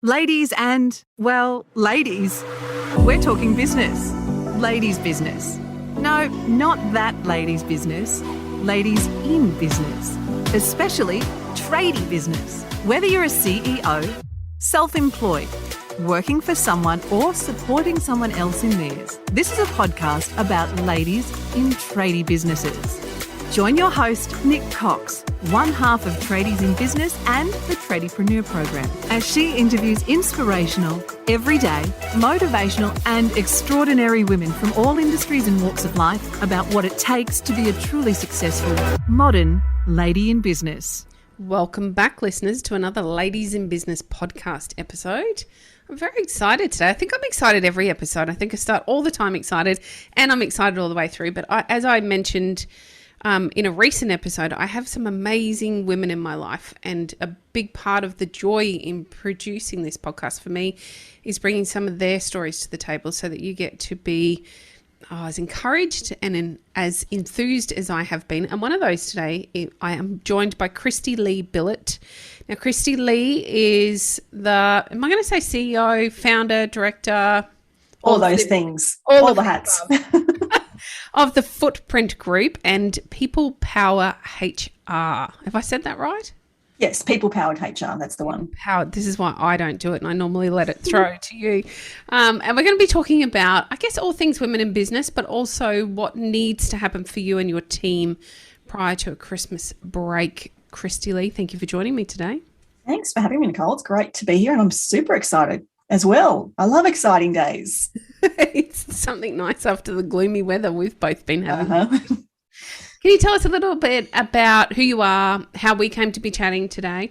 Ladies and, well, ladies. We're talking business. Ladies' business. No, not that ladies' business. Ladies in business. Especially tradie business. Whether you're a CEO, self-employed, working for someone or supporting someone else in theirs, this is a podcast about ladies in tradie businesses. Join your host, Nic Cox, one half of Tradies in Business and the Tradiepreneur program, as she interviews inspirational, everyday, motivational and extraordinary women from all industries and walks of life about what it takes to be a truly successful, modern lady in business. Welcome back, listeners, to another Ladies in Business podcast episode. I'm very excited today. I think I'm excited every episode. I think I start all the time excited and I'm excited all the way through. But as I mentioned in a recent episode, I have some amazing women in my life, and a big part of the joy in producing this podcast for me is bringing some of their stories to the table so that you get to be as encouraged and as enthused as I have been. And one of those today, I am joined by Kristy-Lee Billett. Now, Kristy-Lee is am I going to say CEO, founder, director? All those things, all the hats. Of the Footprint Group and People Power HR. Have I said that right? Yes, People Powered HR, that's the one. This is why I don't do it, and I normally let it throw to you. And we're going to be talking about, I guess, all things women in business, but also what needs to happen for you and your team prior to a Christmas break. Kristy-Lee, thank you for joining me today. Thanks for having me, Nicole. It's great to be here, and I'm super excited as well. I love exciting days. It's something nice after the gloomy weather we've both been having. Can you tell us a little bit about who you are, how we came to be chatting today?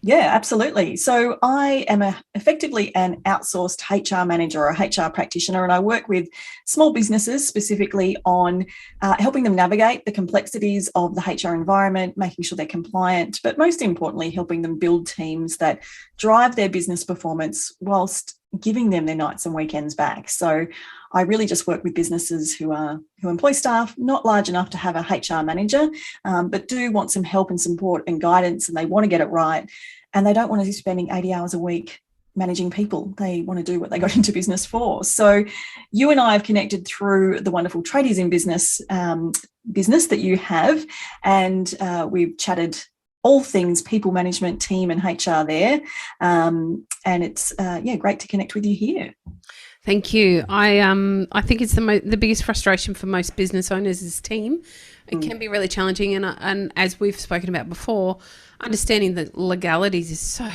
Yeah, absolutely. So I am effectively an outsourced HR manager or a HR practitioner, and I work with small businesses specifically on helping them navigate the complexities of the HR environment, making sure they're compliant, but most importantly, helping them build teams that drive their business performance whilst giving them their nights and weekends back. So I really just work with businesses who employ staff not large enough to have a HR manager, but do want some help and support and guidance, and they want to get it right. And they don't want to be spending 80 hours a week managing people. They want to do what they got into business for. So you and I have connected through the wonderful Tradies in Business business that you have, and we've chatted all things people management, team and HR there. And it's, great to connect with you here. Thank you. I think it's the biggest frustration for most business owners is team. It can be really challenging. And as we've spoken about before, understanding the legalities is so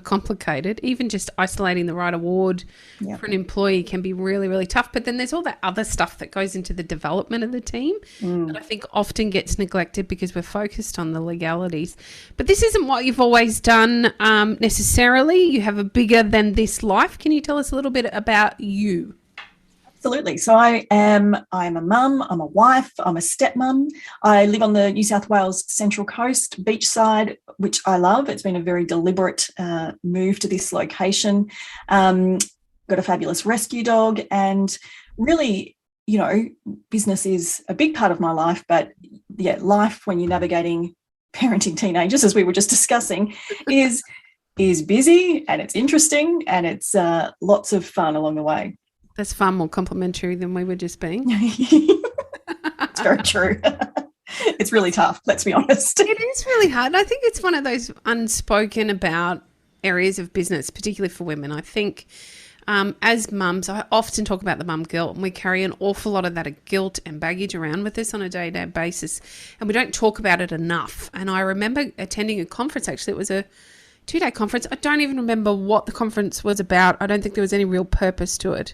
complicated. Even just isolating the right award for an employee can be really, really tough. But then there's all that other stuff that goes into the development of the team that I think often gets neglected because we're focused on the legalities. But this isn't what you've always done necessarily. You have a bigger than this life. Can you tell us a little bit about you? Absolutely. So I'm a mum, I'm a wife, I'm a stepmom. I live on the New South Wales Central Coast, beachside, which I love. It's been a very deliberate move to this location. Got a fabulous rescue dog, and really, business is a big part of my life, but life when you're navigating parenting teenagers, as we were just discussing, is busy and it's interesting and it's lots of fun along the way. That's far more complimentary than we were just being. It's very true. It's really tough, let's be honest. It is really hard. I think it's one of those unspoken about areas of business, particularly for women. I think as mums, I often talk about the mum guilt, and we carry an awful lot of that guilt and baggage around with us on a day-to-day basis, and we don't talk about it enough. And I remember attending a conference, actually. It was a 2-day conference. I don't even remember what the conference was about. I don't think there was any real purpose to it.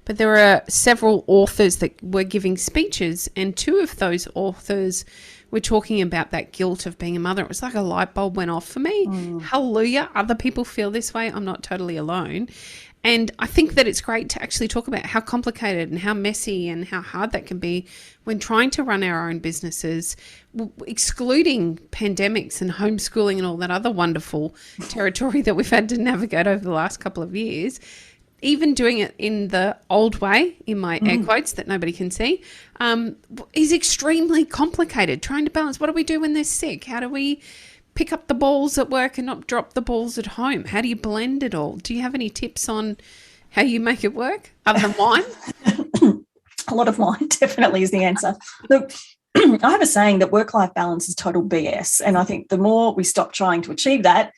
But there were several authors that were giving speeches, and two of those authors were talking about that guilt of being a mother. It was like a light bulb went off for me. Hallelujah. Other people feel this way. I'm not totally alone. And I think that it's great to actually talk about how complicated and how messy and how hard that can be when trying to run our own businesses, excluding pandemics and homeschooling and all that other wonderful territory that we've had to navigate over the last couple of years. Even doing it in the old way, in my air quotes that nobody can see, is extremely complicated. Trying to balance, what do we do when they're sick? How do we pick up the balls at work and not drop the balls at home? How do you blend it all? Do you have any tips on how you make it work other than wine? A lot of wine definitely is the answer. Look, I have a saying that work-life balance is total BS. And I think the more we stop trying to achieve that,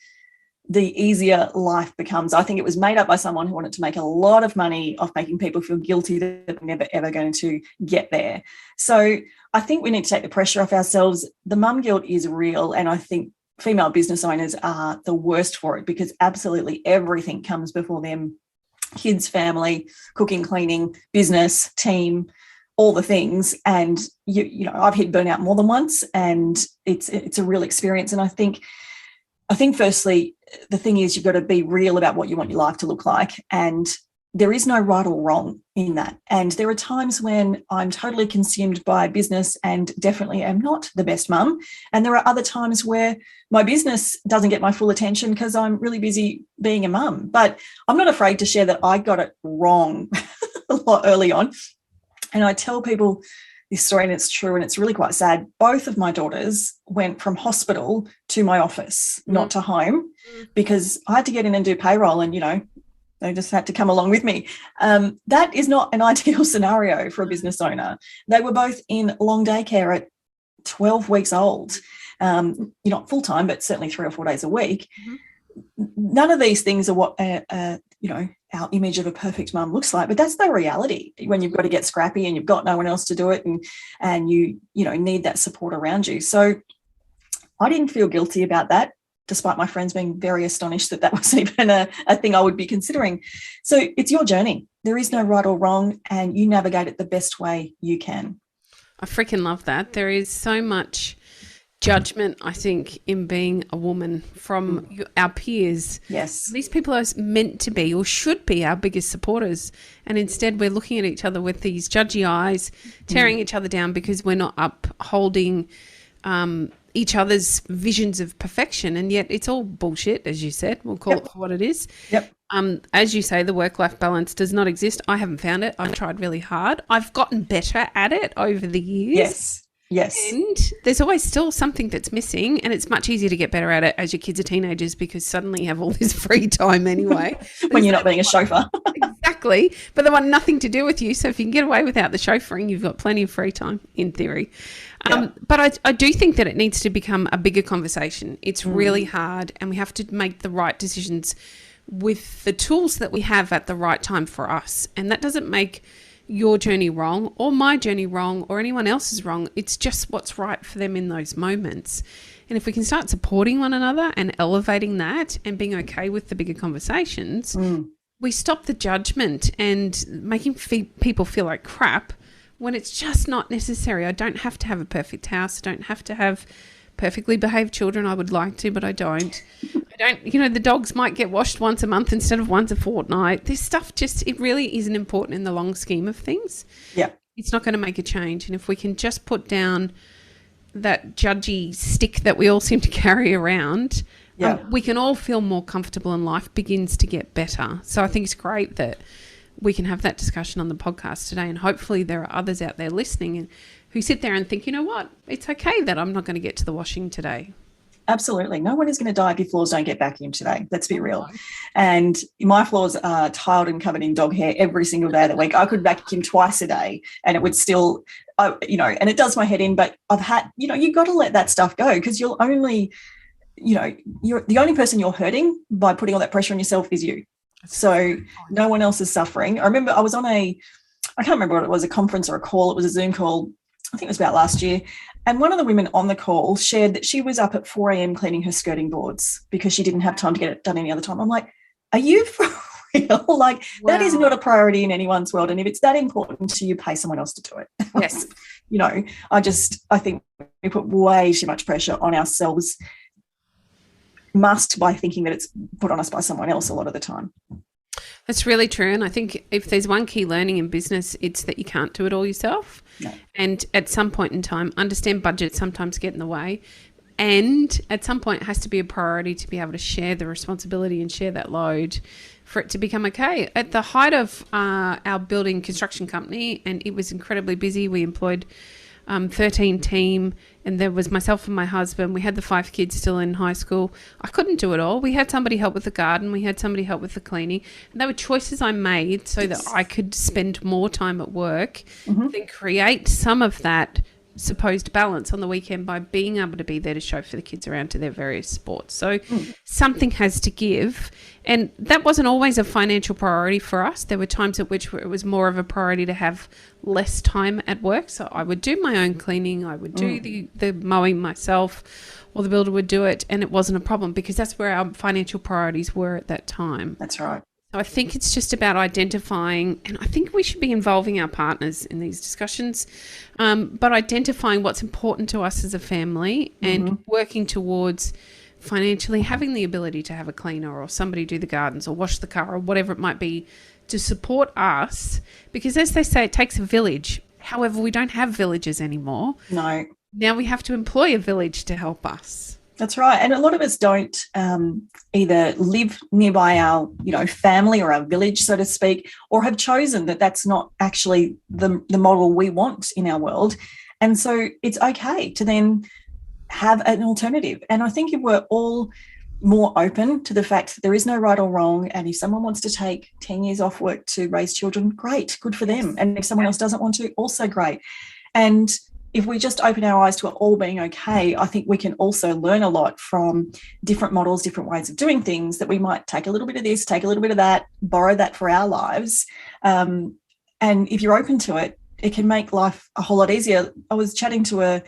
the easier life becomes. I think it was made up by someone who wanted to make a lot of money off making people feel guilty that they're never, ever going to get there. So I think we need to take the pressure off ourselves. The mum guilt is real. And I think female business owners are the worst for it because absolutely everything comes before them. Kids, family, cooking, cleaning, business, team, all the things. And, you know, I've hit burnout more than once and it's a real experience. And I think firstly, the thing is you've got to be real about what you want your life to look like. And there is no right or wrong in that. And there are times when I'm totally consumed by business and definitely am not the best mum. And there are other times where my business doesn't get my full attention because I'm really busy being a mum. But I'm not afraid to share that I got it wrong a lot early on. And I tell people this story, and it's true, and it's really quite sad. Both of my daughters went from hospital to my office, not to home, because I had to get in and do payroll, and, you know, they just had to come along with me. That is not an ideal scenario for a business owner. They were both in long daycare at 12 weeks old, not full-time, but certainly 3 or 4 days a week. None of these things are what, our image of a perfect mum looks like, but that's the reality when you've got to get scrappy and you've got no one else to do it, and you need that support around you. So I didn't feel guilty about that, despite my friends being very astonished that was even a thing I would be considering. So it's your journey. There is no right or wrong, and you navigate it the best way you can. I freaking love that. There is so much judgment, I think, in being a woman from our peers. Yes. These people are meant to be or should be our biggest supporters. And instead we're looking at each other with these judgy eyes, tearing each other down because we're not upholding each other's visions of perfection. And yet it's all bullshit, as you said. We'll call it for what it is. Yep. As you say, the work-life balance does not exist. I haven't found it. I've tried really hard. I've gotten better at it over the years. Yes. And there's always still something that's missing, and it's much easier to get better at it as your kids are teenagers because suddenly you have all this free time anyway. When you're not being a chauffeur. Exactly. But they want nothing to do with you. So if you can get away without the chauffeuring, you've got plenty of free time in theory. But I do think that it needs to become a bigger conversation. It's really hard, and we have to make the right decisions with the tools that we have at the right time for us. And that doesn't make your journey wrong or my journey wrong or anyone else's wrong. It's just what's right for them in those moments. And if we can start supporting one another and elevating that and being okay with the bigger conversations, we stop the judgment and making people feel like crap when it's just not necessary. I don't have to have a perfect house. I don't have to have perfectly behaved children. I would like to, but I don't. The dogs might get washed once a month instead of once a fortnight. This stuff it really isn't important in the long scheme of things. Yeah. It's not going to make a change. And if we can just put down that judgy stick that we all seem to carry around, we can all feel more comfortable and life begins to get better. So I think it's great that we can have that discussion on the podcast today, and hopefully there are others out there listening and who sit there and think, you know what, it's okay that I'm not going to get to the washing today. Absolutely. No one is going to die if your floors don't get vacuumed today. Let's be real. And my floors are tiled and covered in dog hair every single day of the week. I could vacuum twice a day and it would still, and it does my head in, but I've had, you've got to let that stuff go because you're the only person you're hurting by putting all that pressure on yourself is you. So no one else is suffering. I remember I was on I can't remember what it was, a conference or a call. It was a Zoom call. I think it was about last year. And one of the women on the call shared that she was up at 4 a.m. cleaning her skirting boards because she didn't have time to get it done any other time. I'm like, are you for real? Like, that is not a priority in anyone's world. And if it's that important to you, pay someone else to do it. Yes. I think we put way too much pressure on ourselves, masked by thinking that it's put on us by someone else a lot of the time. That's really true. And I think if there's one key learning in business, it's that you can't do it all yourself. No. And at some point in time, understand budgets sometimes get in the way. And at some point it has to be a priority to be able to share the responsibility and share that load for it to become okay. At the height of our building construction company, and it was incredibly busy, we employed 13 team. and there was myself and my husband. We had the 5 kids still in high school. I couldn't do it all. We had somebody help with the garden. We had somebody help with the cleaning. And they were choices I made so that I could spend more time at work, then create some of that supposed balance on the weekend by being able to be there to chauffeur the kids around to their various sports. So something has to give. And that wasn't always a financial priority for us. There were times at which it was more of a priority to have less time at work. So I would do my own cleaning. I would do the mowing myself, or the builder would do it. And it wasn't a problem because that's where our financial priorities were at that time. That's right. So I think it's just about identifying, and I think we should be involving our partners in these discussions, but identifying what's important to us as a family and working towards financially having the ability to have a cleaner or somebody do the gardens or wash the car or whatever it might be to support us. Because as they say, it takes a village. However, we don't have villages anymore. No. Now we have to employ a village to help us. That's right. And a lot of us don't either live nearby our, family or our village, so to speak, or have chosen that that's not actually the model we want in our world. And so it's okay to then have an alternative. And I think if we're all more open to the fact that there is no right or wrong, and if someone wants to take 10 years off work to raise children, great, good for them. And if someone else doesn't want to, also great. And if we just open our eyes to it all being okay, I think we can also learn a lot from different models, different ways of doing things, that we might take a little bit of this, take a little bit of that, borrow that for our lives. And if you're open to it, it can make life a whole lot easier. I was chatting to a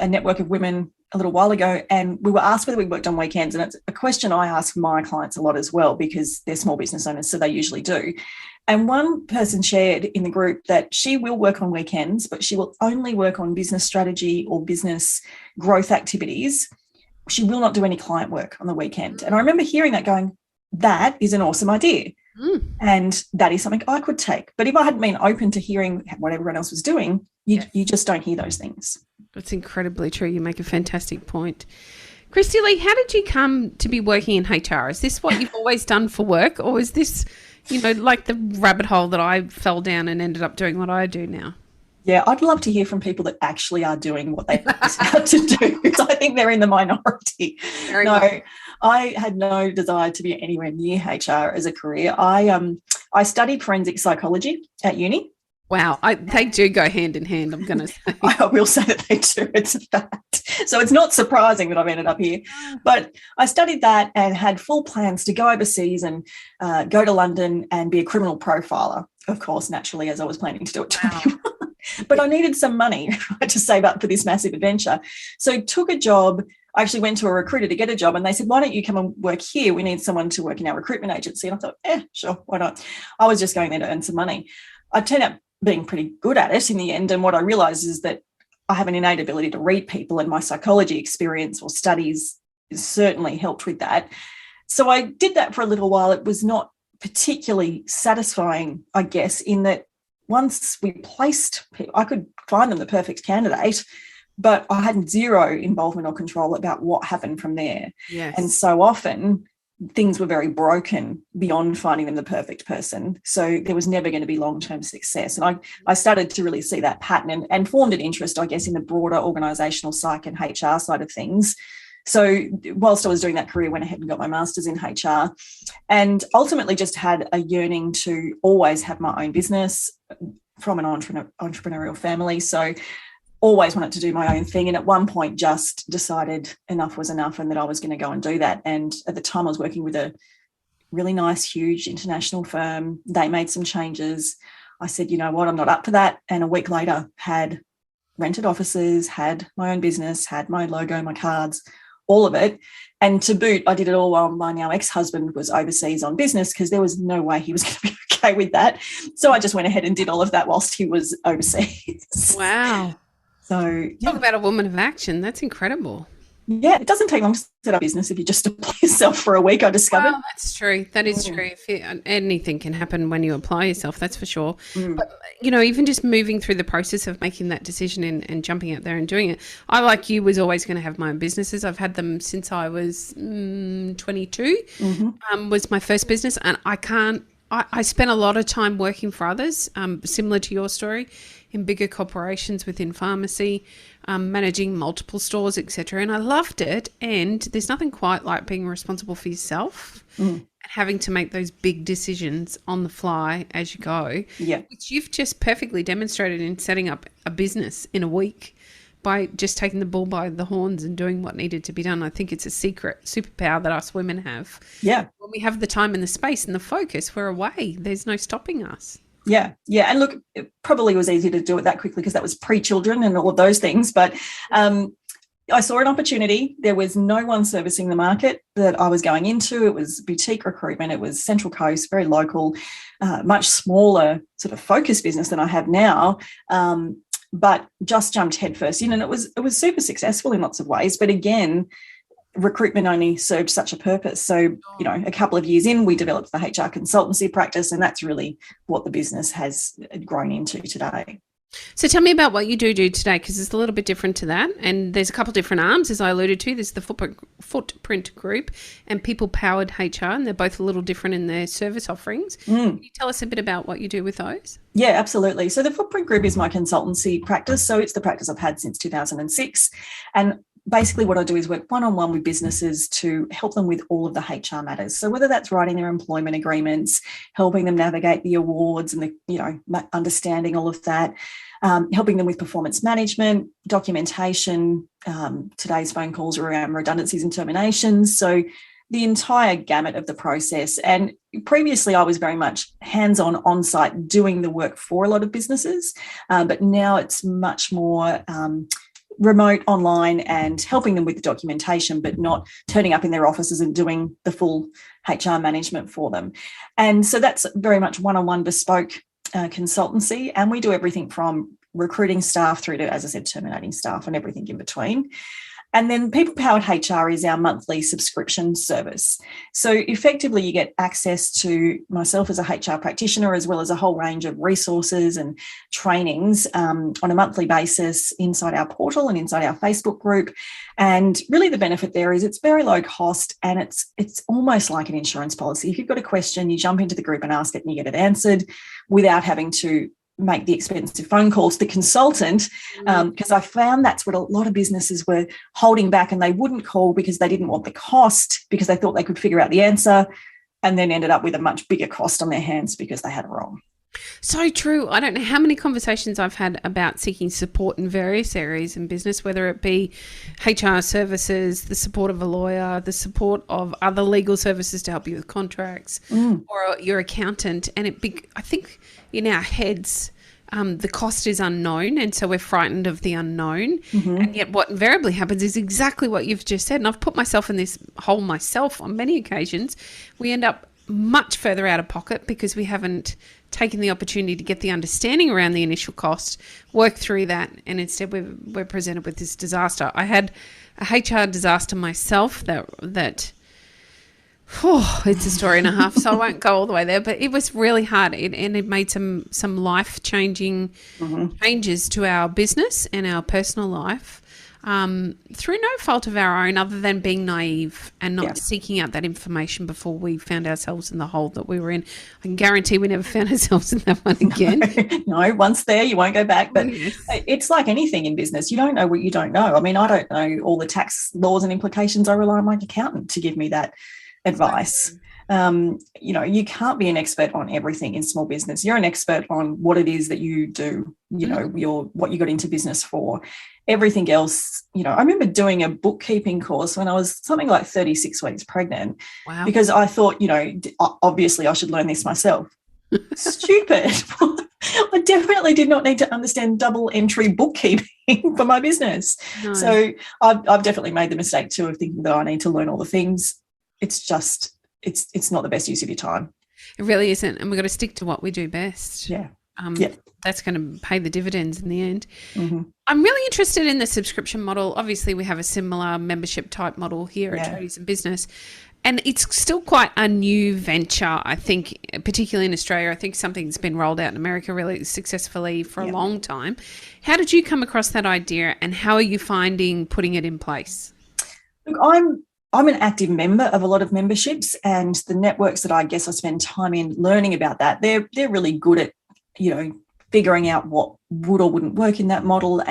network of women a little while ago, and we were asked whether we worked on weekends. And it's a question I ask my clients a lot as well, because they're small business owners, so they usually do. And one person shared in the group that she will work on weekends, but she will only work on business strategy or business growth activities. She will not do any client work on the weekend. And I remember hearing that going, that is an awesome idea. And that is something I could take. But if I hadn't been open to hearing what everyone else was doing, you just don't hear those things. That's incredibly true. You make a fantastic point. Kristy-Lee, how did you come to be working in HR? Is this what you've always done for work, or is this, like the rabbit hole that I fell down and ended up doing what I do now? Yeah, I'd love to hear from people that actually are doing what they set out to do, because I think they're in the minority. I had no desire to be anywhere near HR as a career. I studied forensic psychology at uni. Wow, they do go hand in hand, I'm going to say. I will say that they do. It's a fact. So it's not surprising that I've ended up here. But I studied that and had full plans to go overseas and go to London and be a criminal profiler, of course, naturally, as I was planning to do it. Wow. But I needed some money to save up for this massive adventure. So took a job. I actually went to a recruiter to get a job, and they said, why don't you come and work here? We need someone to work in our recruitment agency. And I thought, sure, why not? I was just going there to earn some money. I turned out being pretty good at it in the end. And what I realized is that I have an innate ability to read people, and my psychology experience or studies certainly helped with that. So I did that for a little while. It was not particularly satisfying, I guess, in that once we placed people, I could find them the perfect candidate, but I had zero involvement or control about what happened from there. Yes. And so often things were very broken beyond finding them the perfect person. So there was never going to be long-term success. And I started to really see that pattern and formed an interest, I guess, in the broader organisational psych and HR side of things. So whilst I was doing that career, I went ahead and got my master's in HR, and ultimately just had a yearning to always have my own business from an entrepreneurial family. So always wanted to do my own thing, and at one point just decided enough was enough and that I was going to go and do that. And at the time I was working with a really nice, huge international firm. They made some changes. I said, you know what, I'm not up for that. And a week later had rented offices, had my own business, had my logo, my cards, all of it. And to boot, I did it all while my now ex-husband was overseas on business, because there was no way he was going to be okay with that. So I just went ahead and did all of that whilst he was overseas. Wow. So talk about a woman of action. That's incredible. Yeah, it doesn't take long to set up business if you just apply yourself for a week, I discovered. Well, that's true. That is true. Anything can happen when you apply yourself, that's for sure. But, even just moving through the process of making that decision and jumping out there and doing it. I, like you, was always going to have my own businesses. I've had them since I was 22, was my first business. And I can't I spent a lot of time working for others, similar to your story, in bigger corporations within pharmacy, managing multiple stores, etc. And I loved it. And there's nothing quite like being responsible for yourself and having to make those big decisions on the fly as you go, which you've just perfectly demonstrated in setting up a business in a week by just taking the bull by the horns and doing what needed to be done. I think it's a secret superpower that us women have. Yeah. When we have the time and the space and the focus, we're away. There's no stopping us. Yeah. Yeah. And look, it probably was easy to do it that quickly because that was pre-children and all of those things. But I saw an opportunity. There was no one servicing the market that I was going into. It was boutique recruitment. It was Central Coast, very local, much smaller sort of focused business than I have now. But just jumped headfirst in, and it was super successful in lots of ways. But again, recruitment only served such a purpose. So, a couple of years in, we developed the HR consultancy practice, and that's really what the business has grown into today. So tell me about what you do today, because it's a little bit different to that. And there's a couple of different arms, as I alluded to. There's the Footprint Group and People Powered HR, and they're both a little different in their service offerings. Can you tell us a bit about what you do with those? Yeah, absolutely. So the Footprint Group is my consultancy practice. So it's the practice I've had since 2006. And basically what I do is work one-on-one with businesses to help them with all of the HR matters. So whether that's writing their employment agreements, helping them navigate the awards and understanding all of that, helping them with performance management, documentation, today's phone calls are around redundancies and terminations. So the entire gamut of the process. And previously I was very much hands-on on-site doing the work for a lot of businesses, but now it's much more remote, online, and helping them with the documentation, but not turning up in their offices and doing the full HR management for them. And so that's very much one-on-one bespoke consultancy. And we do everything from recruiting staff through to, as I said, terminating staff and everything in between. And then People Powered HR is our monthly subscription service. So effectively you get access to myself as a HR practitioner, as well as a whole range of resources and trainings on a monthly basis inside our portal and inside our Facebook group. And really the benefit there is it's very low cost, and it's almost like an insurance policy. If you've got a question, you jump into the group and ask it and you get it answered without having to make the expensive phone call to the consultant, because I found that's what a lot of businesses were holding back, and they wouldn't call because they didn't want the cost, because they thought they could figure out the answer, and then ended up with a much bigger cost on their hands because they had it wrong. So true. I don't know how many conversations I've had about seeking support in various areas in business, whether it be HR services, the support of a lawyer, the support of other legal services to help you with contracts, or your accountant. And I think in our heads, the cost is unknown, and so we're frightened of the unknown. And yet what invariably happens is exactly what you've just said. And I've put myself in this hole myself on many occasions. We end up much further out of pocket because we haven't taken the opportunity to get the understanding around the initial cost, work through that, and instead we're presented with this disaster. I had a HR disaster myself that it's a story and a half, so I won't go all the way there, but it was really hard, and it made some life-changing changes to our business and our personal life through no fault of our own, other than being naive and not seeking out that information before we found ourselves in the hole that we were in. I can guarantee we never found ourselves in that one again. No, once there, you won't go back. But it's like anything in business. You don't know what you don't know. I mean, I don't know all the tax laws and implications. I rely on my accountant to give me that advice. You can't be an expert on everything in small business. You're an expert on what it is that you do, what you got into business for. Everything else, I remember doing a bookkeeping course when I was something like 36 weeks pregnant. Wow. Because I thought, obviously I should learn this myself. Stupid. I definitely did not need to understand double entry bookkeeping for my business. No. So I've definitely made the mistake too of thinking that I need to learn all the things. It's just, it's not the best use of your time. It really isn't. And we've got to stick to what we do best. Yeah. That's going to pay the dividends in the end. I'm really interested in the subscription model. Obviously, we have a similar membership type model here at Tradies and Business. And it's still quite a new venture, I think, particularly in Australia. I think something that's been rolled out in America really successfully for a long time. How did you come across that idea, and how are you finding putting it in place? Look, I'm I'm an active member of a lot of memberships, and the networks that I guess I spend time in learning about that, they're really good at, figuring out what would or wouldn't work in that model.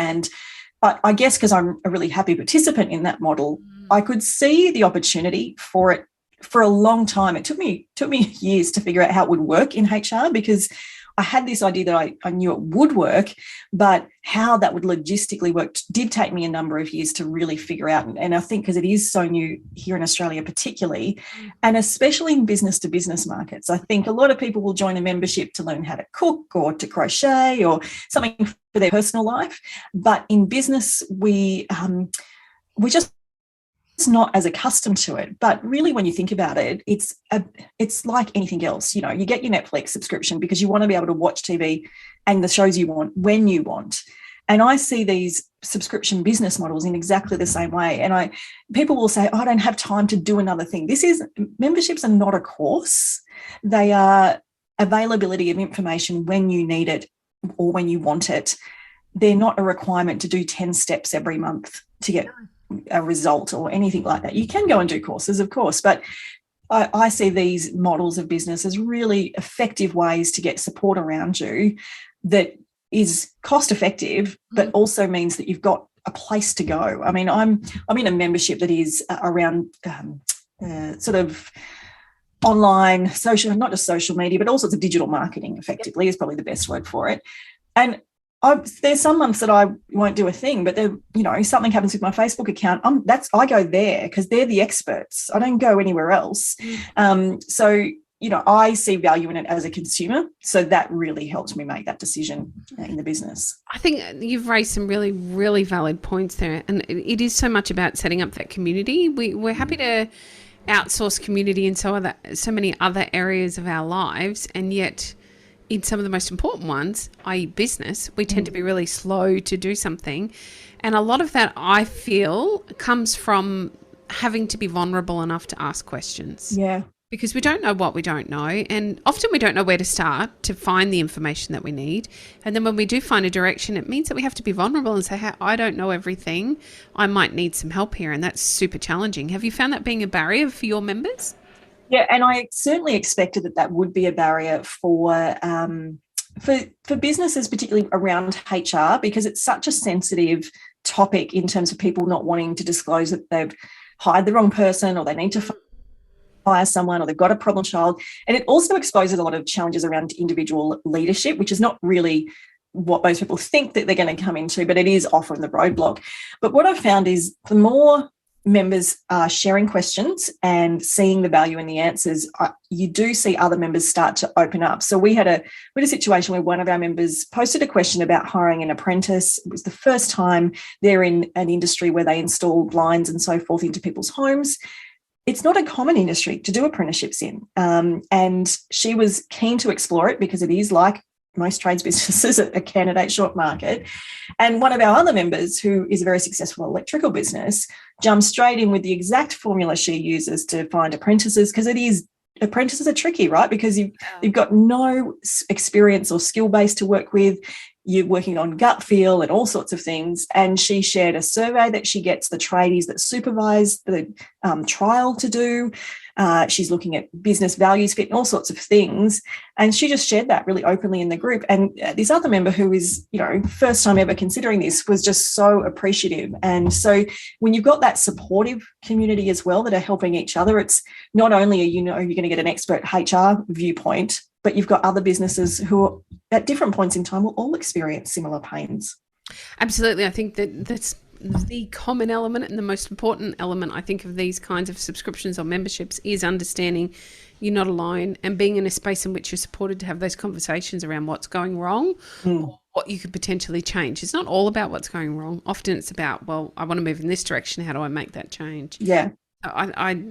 But I guess because I'm a really happy participant in that model, I could see the opportunity for it for a long time. It took me years to figure out how it would work in HR, because I had this idea that I knew it would work, but how that would logistically work did take me a number of years to really figure out. And I think because it is so new here in Australia particularly, and especially in business-to-business markets, I think a lot of people will join a membership to learn how to cook or to crochet or something for their personal life. But in business, we just not as accustomed to it. But really, when you think about it, it's like anything else. You get your Netflix subscription because you want to be able to watch TV and the shows you want when you want. And I see these subscription business models in exactly the same way. And people will say, I don't have time to do another thing. Memberships are not a course. They are availability of information when you need it or when you want it. They're not a requirement to do 10 steps every month to get a result or anything like that. You can go and do courses, of course, but I see these models of business as really effective ways to get support around you that is cost effective, but also means that you've got a place to go. I mean, I'm in a membership that is around sort of online, social, not just social media, but all sorts of digital marketing effectively is probably the best word for it. And there's some months that I won't do a thing, but something happens with my Facebook account. I go there because they're the experts. I don't go anywhere else. So I see value in it as a consumer. So that really helps me make that decision in the business. I think you've raised some really, really valid points there, and it is so much about setting up that community. We're happy to outsource community in so many other areas of our lives, and yet in some of the most important ones, i.e. business, we tend to be really slow to do something. And a lot of that, I feel, comes from having to be vulnerable enough to ask questions. Yeah. Because we don't know what we don't know. And often we don't know where to start to find the information that we need. And then when we do find a direction, it means that we have to be vulnerable and say, hey, I don't know everything. I might need some help here. And that's super challenging. Have you found that being a barrier for your members? Yeah, and I certainly expected that would be a barrier for businesses, particularly around HR, because it's such a sensitive topic in terms of people not wanting to disclose that they've hired the wrong person or they need to fire someone or they've got a problem child. And it also exposes a lot of challenges around individual leadership, which is not really what most people think that they're going to come into, but it is often the roadblock. But what I've found is the more members are sharing questions and seeing the value in the answers, you do see other members start to open up. So we had a situation where one of our members posted a question about hiring an apprentice. It was the first time they're in an industry where they install blinds and so forth into people's homes. It's not a common industry to do apprenticeships in. And she was keen to explore it because it is, like most trades businesses, a candidate short market. And one of our other members, who is a very successful electrical business, jumped straight in with the exact formula she uses to find apprentices, because apprentices are tricky, right? Because you've got no experience or skill base to work with. You're working on gut feel and all sorts of things. And she shared a survey that she gets the tradies that supervise the trial to do. She's looking at business values fit and all sorts of things. And she just shared that really openly in the group. And this other member, who is, first time ever considering this, was just so appreciative. And so when you've got that supportive community as well that are helping each other, it's not only you're going to get an expert HR viewpoint, but you've got other businesses who at different points in time will all experience similar pains. Absolutely. I think that's the common element and the most important element, I think, of these kinds of subscriptions or memberships is understanding you're not alone and being in a space in which you're supported to have those conversations around what's going wrong or what you could potentially change. It's not all about what's going wrong. Often it's about, well, I want to move in this direction. How do I make that change? Yeah.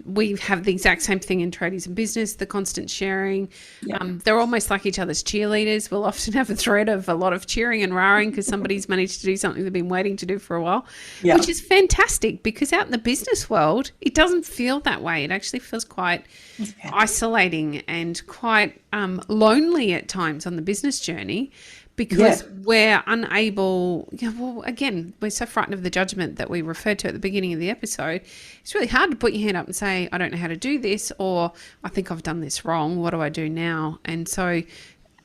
We have the exact same thing in tradies and business, the constant sharing. Yeah. They're almost like each other's cheerleaders. We'll often have a thread of a lot of cheering and roaring because somebody's managed to do something they've been waiting to do for a while, which is fantastic, because out in the business world, it doesn't feel that way. It actually feels quite isolating and quite lonely at times on the business journey, because we're unable, well, again, we're so frightened of the judgment that we referred to at the beginning of the episode. It's really hard to put your hand up and say, I don't know how to do this, or I think I've done this wrong. What do I do now? And so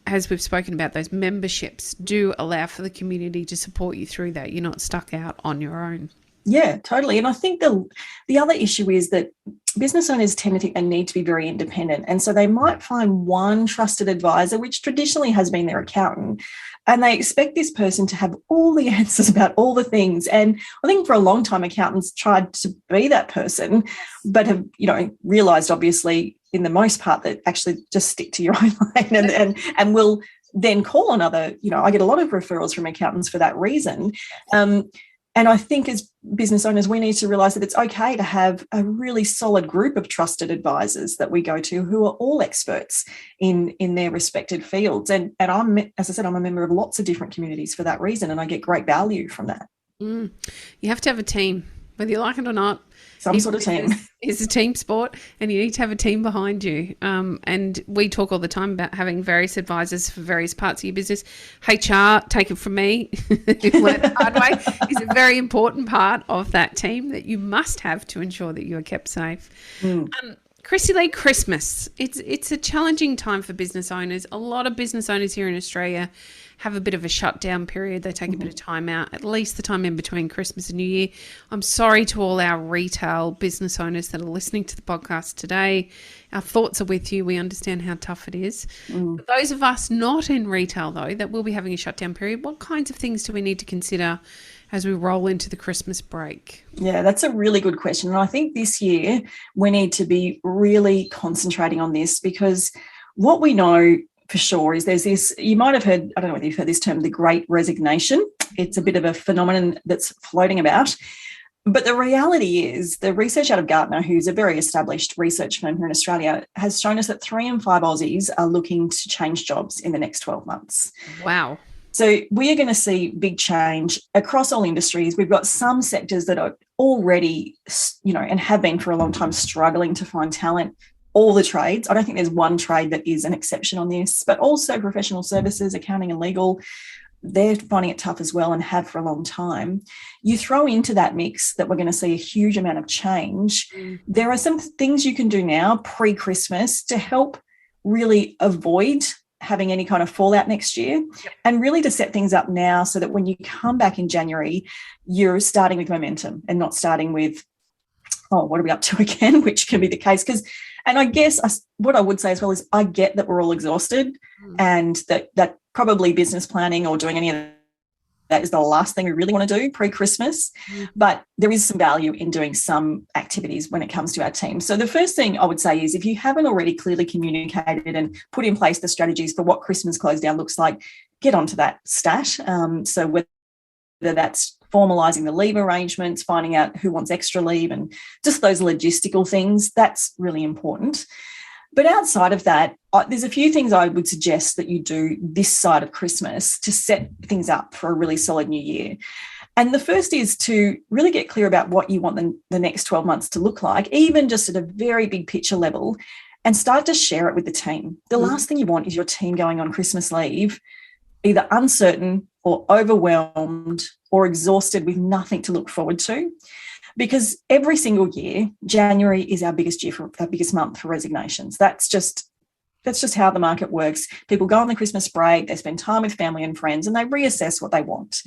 as we've spoken about, those memberships do allow for the community to support you through that. You're not stuck out on your own. Yeah, totally. And I think the other issue is that business owners tend to think they need to be very independent. And so they might find one trusted advisor, which traditionally has been their accountant, and they expect this person to have all the answers about all the things. And I think for a long time, accountants tried to be that person, but have, realized obviously in the most part that actually just stick to your own lane and will then call on other, I get a lot of referrals from accountants for that reason. And I think as business owners, we need to realise that it's okay to have a really solid group of trusted advisors that we go to who are all experts in their respected fields. And I'm, as I said, I'm a member of lots of different communities for that reason, and I get great value from that. You have to have a team, whether you like it or not. Some sort of team. It's a team sport, and you need to have a team behind you. And we talk all the time about having various advisors for various parts of your business. HR, take it from me, who learned the hard way, is a very important part of that team that you must have to ensure that you are kept safe. Kristy-Lee, Christmas. It's a challenging time for business owners. A lot of business owners here in Australia have a bit of a shutdown period. They take a bit of time out, at least the time in between Christmas and New Year. I'm sorry to all our retail business owners that are listening to the podcast today. Our thoughts are with you. We understand how tough it is. For those of us not in retail, though, that will be having a shutdown period, what kinds of things do we need to consider as we roll into the Christmas break? Yeah, that's a really good question. And I think this year we need to be really concentrating on this, because what we know for sure is there's this, you might have heard, I don't know whether you've heard this term, the Great Resignation. It's a bit of a phenomenon that's floating about. But the reality is the research out of Gartner, who's a very established research firm here in Australia, has shown us that 3 in 5 Aussies are looking to change jobs in the next 12 months. Wow. So we are going to see big change across all industries. We've got some sectors that are already, and have been for a long time, struggling to find talent. All the trades. I don't think there's one trade that is an exception on this, but also professional services, accounting and legal, they're finding it tough as well and have for a long time. You throw into that mix that we're going to see a huge amount of change. There are some things you can do now pre-Christmas to help really avoid having any kind of fallout next year, and really to set things up now so that when you come back in January, you're starting with momentum and not starting with, what are we up to again, which can be the case. And I guess what I would say as well is I get that we're all exhausted and that probably business planning or doing any of that is the last thing we really want to do pre-Christmas. But there is some value in doing some activities when it comes to our team. So the first thing I would say is if you haven't already clearly communicated and put in place the strategies for what Christmas close down looks like, get onto that stat. So whether that's formalising the leave arrangements, finding out who wants extra leave, and just those logistical things, that's really important. But outside of that, there's a few things I would suggest that you do this side of Christmas to set things up for a really solid new year. And the first is to really get clear about what you want the next 12 months to look like, even just at a very big picture level, and start to share it with the team. The last thing you want is your team going on Christmas leave either uncertain or overwhelmed or exhausted with nothing to look forward to. Because every single year, January is our biggest month for resignations. That's just how the market works. People go on the Christmas break, they spend time with family and friends, and they reassess what they want.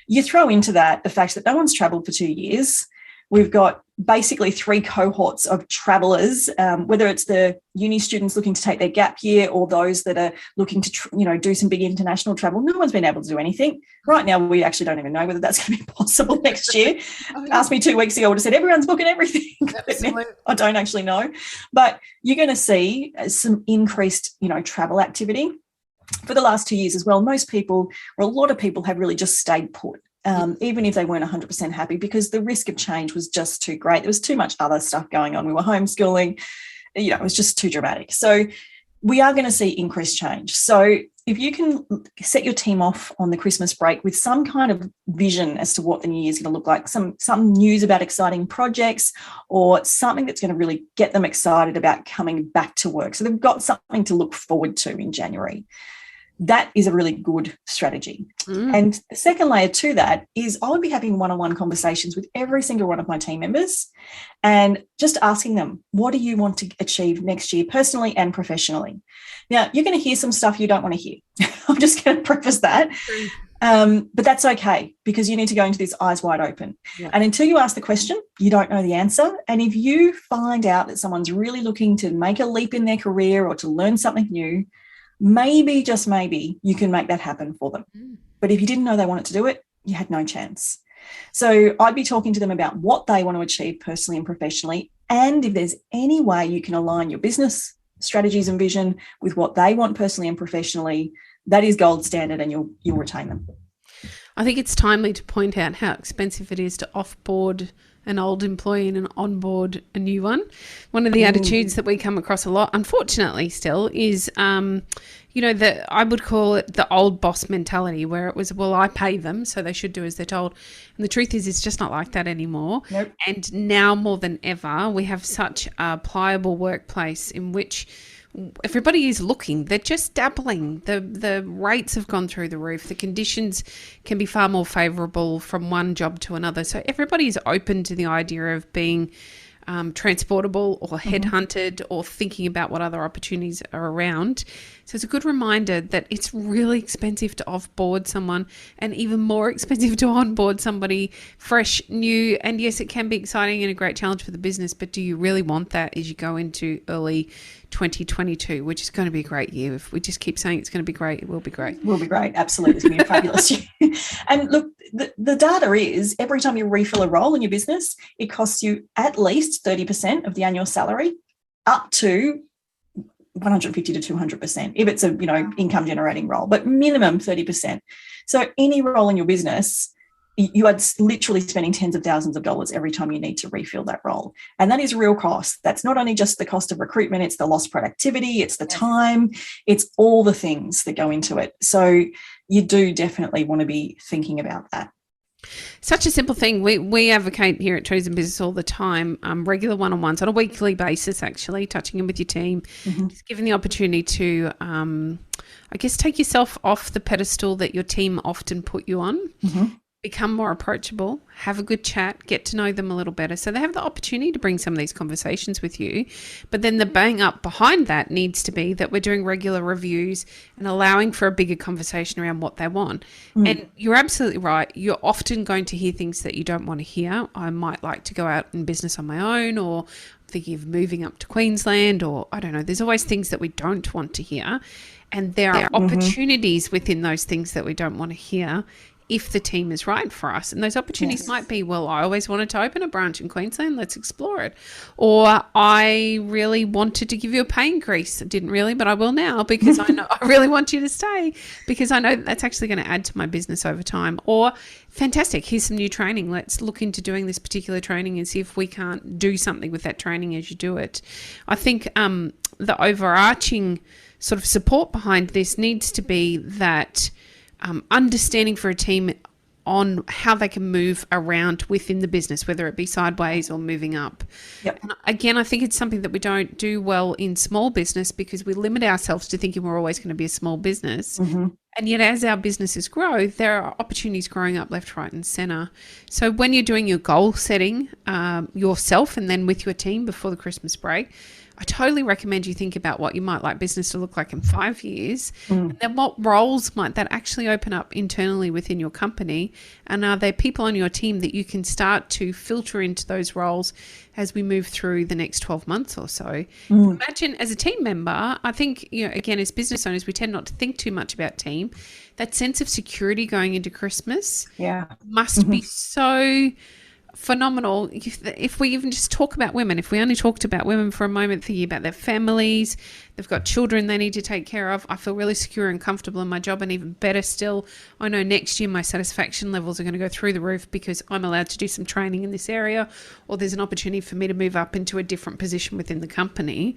You throw into that the fact that no one's travelled for 2 years. We've got basically 3 cohorts of travellers, whether it's the uni students looking to take their gap year or those that are looking to, do some big international travel. No one's been able to do anything. Right now, we actually don't even know whether that's going to be possible next year. Asked me 2 weeks ago, I would have said everyone's booking everything. I don't actually know. But you're going to see some increased, travel activity. For the last 2 years as well, most people, or a lot of people, have really just stayed put. Even if they weren't 100% happy, because the risk of change was just too great. There was too much other stuff going on. We were homeschooling, it was just too dramatic. So we are going to see increased change. So if you can set your team off on the Christmas break with some kind of vision as to what the new year is going to look like, some news about exciting projects or something that's going to really get them excited about coming back to work. So they've got something to look forward to in January. That is a really good strategy. And the second layer to that is I would be having one-on-one conversations with every single one of my team members and just asking them, what do you want to achieve next year, personally and professionally? Now, you're going to hear some stuff you don't want to hear. I'm just going to preface that. But that's okay, because you need to go into this eyes wide open. Yeah. And until you ask the question, you don't know the answer. And if you find out that someone's really looking to make a leap in their career or to learn something new, maybe, just maybe, you can make that happen for them. But if you didn't know they wanted to do it, you had no chance. So I'd be talking to them about what they want to achieve personally and professionally, and if there's any way you can align your business strategies and vision with what they want personally and professionally, that is gold standard, and you'll retain them. I think it's timely to point out how expensive it is to offboard an old employee and onboard a new one. One of the attitudes that we come across a lot, unfortunately still, is, I would call it the old boss mentality, where it was, well, I pay them, so they should do as they're told. And the truth is, it's just not like that anymore. Nope. And now more than ever, we have such a pliable workplace in which everybody is looking. They're just dabbling. The rates have gone through the roof. The conditions can be far more favourable from one job to another. So everybody is open to the idea of being transportable or headhunted or thinking about what other opportunities are around. So it's a good reminder that it's really expensive to offboard someone, and even more expensive to onboard somebody fresh, new. And yes, it can be exciting and a great challenge for the business, but do you really want that as you go into early 2022, which is going to be a great year? If we just keep saying it's going to be great, it will be great. Will be great. Absolutely. It's going to be a fabulous year. And look, the data is every time you refill a role in your business, it costs you at least 30% of the annual salary, up to 150 to 200% if it's a income generating role, but minimum 30%. So any role in your business, you are literally spending tens of thousands of dollars every time you need to refill that role. And that is real cost. That's not only just the cost of recruitment, it's the lost productivity, it's the time, it's all the things that go into it. So you do definitely want to be thinking about that. Such a simple thing. We advocate here at Trees and Business all the time, regular one-on-ones on a weekly basis, actually, touching in with your team, just giving the opportunity to, take yourself off the pedestal that your team often put you on. Become more approachable, have a good chat, get to know them a little better. So they have the opportunity to bring some of these conversations with you. But then the bang up behind that needs to be that we're doing regular reviews and allowing for a bigger conversation around what they want. And you're absolutely right. You're often going to hear things that you don't want to hear. I might like to go out in business on my own, or thinking of moving up to Queensland, or I don't know. There's always things that we don't want to hear. And there are opportunities within those things that we don't want to hear, if the team is right for us. And those opportunities might be, well, I always wanted to open a branch in Queensland, let's explore it. Or I really wanted to give you a pay increase. I didn't really, but I will now, because I know I really want you to stay, because I know that's actually going to add to my business over time. Or fantastic, here's some new training. Let's look into doing this particular training and see if we can't do something with that training as you do it. I think the overarching sort of support behind this needs to be that understanding for a team on how they can move around within the business, whether it be sideways or moving up. And again, I think it's something that we don't do well in small business, because we limit ourselves to thinking we're always going to be a small business. And yet as our businesses grow, there are opportunities growing up left, right and centre. So when you're doing your goal setting yourself and then with your team before the Christmas break, I totally recommend you think about what you might like business to look like in 5 years, and then what roles might that actually open up internally within your company, and are there people on your team that you can start to filter into those roles as we move through the next 12 months or so. Imagine as a team member, I think, again, as business owners, we tend not to think too much about team. That sense of security going into Christmas must be so phenomenal. If we even just talk about women, if we only talked about women for a moment, thinking about their families, they've got children they need to take care of, I feel really secure and comfortable in my job. And even better still, I know next year my satisfaction levels are going to go through the roof because I'm allowed to do some training in this area, or there's an opportunity for me to move up into a different position within the company.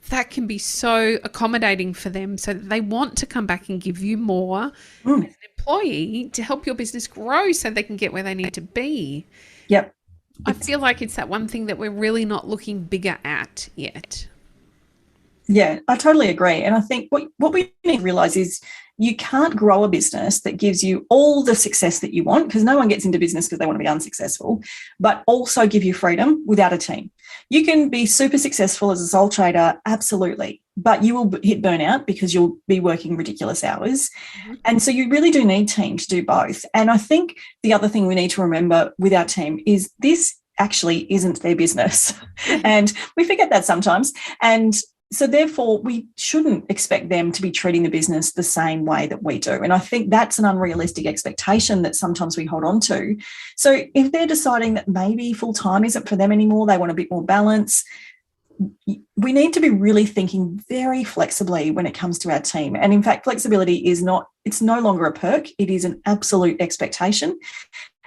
That can be so accommodating for them, so that they want to come back and give you more as an employee to help your business grow so they can get where they need to be. Yep. I feel like it's that one thing that we're really not looking bigger at yet. Yeah, I totally agree. And I think what we need to realize is you can't grow a business that gives you all the success that you want, because no one gets into business because they want to be unsuccessful, but also give you freedom without a team. You can be super successful as a sole trader, absolutely, but you will hit burnout because you'll be working ridiculous hours. Mm-hmm. And so you really do need team to do both. And I think the other thing we need to remember with our team is this actually isn't their business. And we forget that sometimes. And so therefore, we shouldn't expect them to be treating the business the same way that we do. And I think that's an unrealistic expectation that sometimes we hold on to. So if they're deciding that maybe full-time isn't for them anymore, they want a bit more balance, we need to be really thinking very flexibly when it comes to our team. And in fact, flexibility it's no longer a perk. It is an absolute expectation.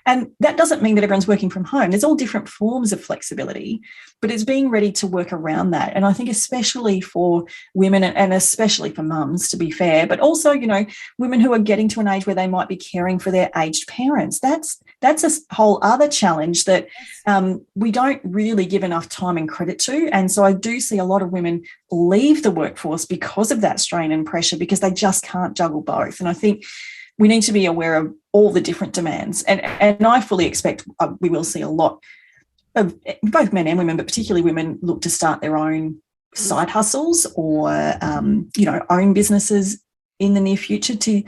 And that doesn't mean that everyone's working from home. There's all different forms of flexibility, but it's being ready to work around that. And I think especially for women and especially for mums, to be fair, but also, women who are getting to an age where they might be caring for their aged parents. That's a whole other challenge that we don't really give enough time and credit to. And so I do see a lot of women leave the workforce because of that strain and pressure, because they just can't juggle both. And I think we need to be aware of all the different demands. And I fully expect we will see a lot of both men and women, but particularly women, look to start their own side hustles or, own businesses in the near future to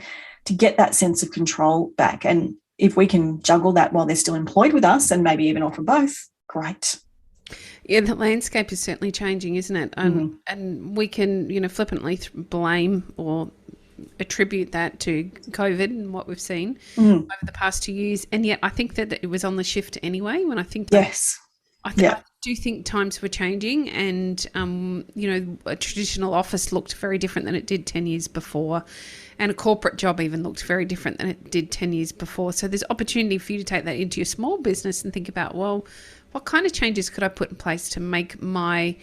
get that sense of control back. And if we can juggle that while they're still employed with us and maybe even offer both, great. Yeah, the landscape is certainly changing, isn't it? And we can, flippantly blame or attribute that to COVID and what we've seen over the past 2 years. And yet I think that it was on the shift anyway. When I think that, yes. I do think times were changing, and, a traditional office looked very different than it did 10 years before. And a corporate job even looked very different than it did 10 years before. So there's opportunity for you to take that into your small business and think about, well, what kind of changes could I put in place to make my,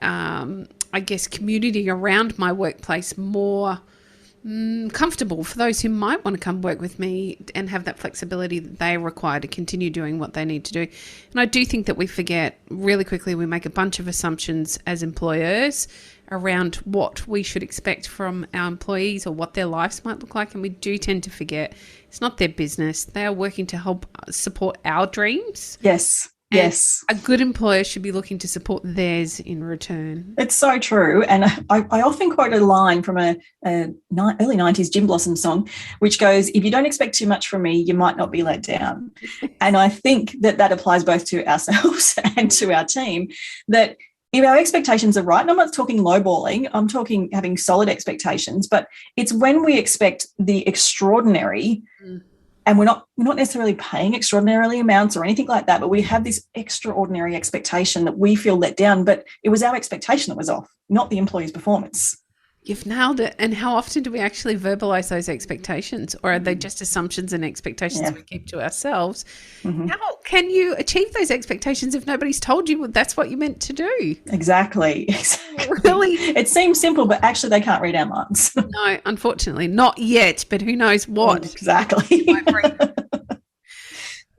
community around my workplace more comfortable for those who might want to come work with me and have that flexibility that they require to continue doing what they need to do. And I do think that we forget really quickly, we make a bunch of assumptions as employers around what we should expect from our employees or what their lives might look like. And we do tend to forget it's not their business. They are working to help support our dreams. Yes. Yes. A good employer should be looking to support theirs in return. It's so true. And I often quote a line from a early 90s Jim Blossom song, which goes, if you don't expect too much from me, you might not be let down. And I think that applies both to ourselves and to our team, that if our expectations are right, and I'm not talking lowballing, I'm talking having solid expectations, but it's when we expect the extraordinary and we're not necessarily paying extraordinarily amounts or anything like that, but we have this extraordinary expectation that we feel let down, but it was our expectation that was off, not the employee's performance. You've nailed it. And how often do we actually verbalize those expectations, or are they just assumptions and expectations we keep to ourselves? Mm-hmm. How can you achieve those expectations if nobody's told you that's what you meant to do? Exactly. Really? It seems simple, but actually they can't read our minds. No, unfortunately, not yet, but who knows what. Exactly.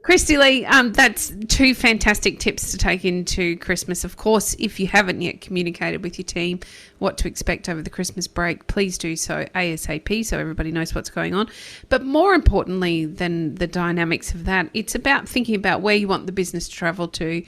Kristy-Lee, that's two fantastic tips to take into Christmas. Of course, if you haven't yet communicated with your team what to expect over the Christmas break, please do so ASAP so everybody knows what's going on. But more importantly than the dynamics of that, it's about thinking about where you want the business to travel to,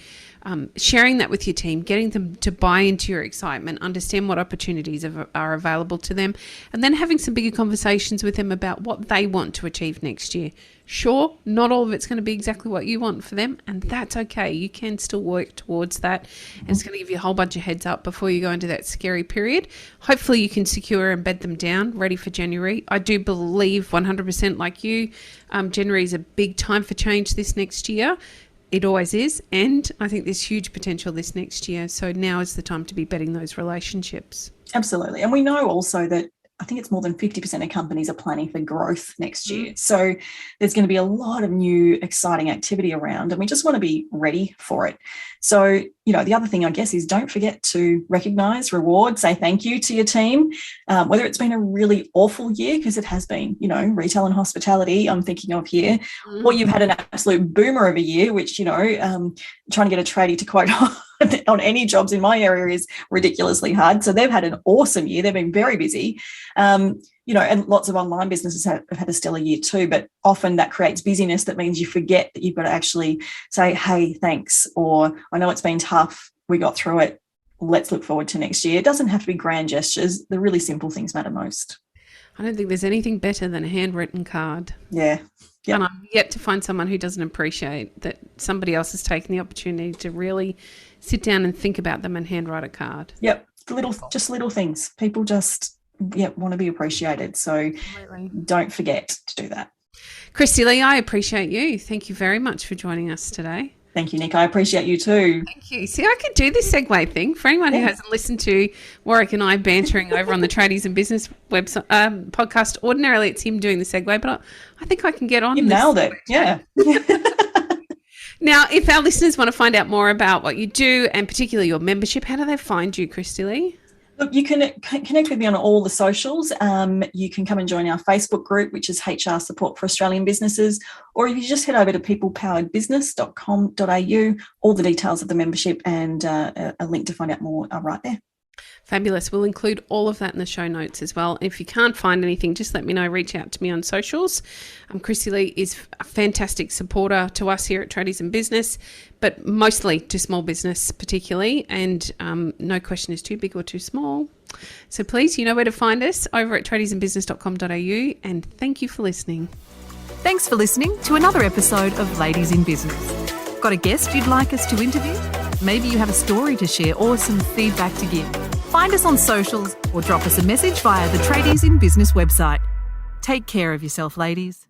sharing that with your team, getting them to buy into your excitement, understand what opportunities are available to them, and then having some bigger conversations with them about what they want to achieve next year. Sure, not all of it's going to be exactly what you want for them, and that's okay. You can still work towards that, and it's going to give you a whole bunch of heads up before you go into that scary period. Hopefully you can secure and bed them down, ready for January. I do believe 100% like you, January is a big time for change this next year. It always is, and I think there's huge potential this next year. So now is the time to be betting those relationships. Absolutely. And we know also that I think it's more than 50% of companies are planning for growth next year. So there's going to be a lot of new exciting activity around, and we just want to be ready for it. So, the other thing, I guess, is don't forget to recognise, reward, say thank you to your team, whether it's been a really awful year, because it has been, retail and hospitality I'm thinking of here, or you've had an absolute boomer of a year, which, trying to get a tradie to quote on any jobs in my area is ridiculously hard. So they've had an awesome year. They've been very busy. And lots of online businesses have had a stellar year too, but often that creates busyness that means you forget that you've got to actually say, hey, thanks, or I know it's been tough, we got through it, let's look forward to next year. It doesn't have to be grand gestures. The really simple things matter most. I don't think there's anything better than a handwritten card. Yeah. Yep. And I'm yet to find someone who doesn't appreciate that somebody else has taken the opportunity to really sit down and think about them and handwrite a card. Yep. Little things. People just want to be appreciated. So don't forget to do that. Kristy-Lee, I appreciate you. Thank you very much for joining us today. Thank you, Nic. I appreciate you too. Thank you. See, I could do this segue thing. For anyone who hasn't listened to Warwick and I bantering over on the Tradies and Business website podcast, ordinarily it's him doing the segue, but I think I can get on. You nailed it. Yeah. Now, if our listeners want to find out more about what you do and particularly your membership, how do they find you, Kristy-Lee? Look, you can connect with me on all the socials. You can come and join our Facebook group, which is HR Support for Australian Businesses, or if you just head over to peoplepoweredbusiness.com.au, all the details of the membership and a link to find out more are right there. Fabulous. We'll include all of that in the show notes as well. If you can't find anything, just let me know. Reach out to me on socials. Kristy-Lee is a fantastic supporter to us here at Tradies and Business, but mostly to small business particularly, and no question is too big or too small. So please, you know where to find us, over at tradiesandbusiness.com.au, and thank you for listening. Thanks for listening to another episode of Ladies in Business. Got a guest you'd like us to interview? Maybe you have a story to share or some feedback to give. Find us on socials or drop us a message via the Tradies in Business website. Take care of yourself, ladies.